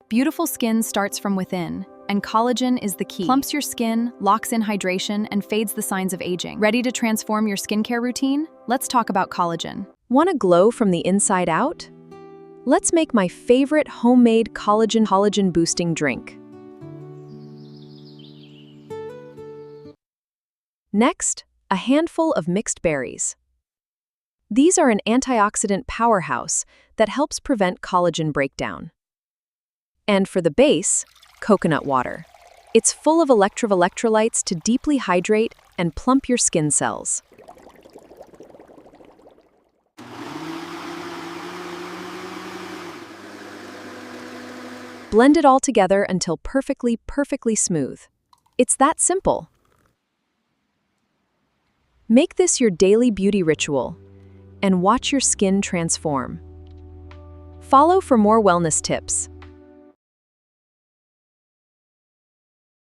Beautiful skin starts from within, and collagen is the key. Plumps your skin, locks in hydration, and fades the signs of aging. Ready to transform your skincare routine? Let's talk about collagen. Want to glow from the inside out? Let's make my favorite homemade collagen-boosting drink. Next, a handful of mixed berries. These are an antioxidant powerhouse that helps prevent collagen breakdown. And for the base, coconut water. It's full of electrolytes to deeply hydrate and plump your skin cells. Blend it all together until perfectly smooth. It's that simple. Make this your daily beauty ritual and watch your skin transform. Follow for more wellness tips.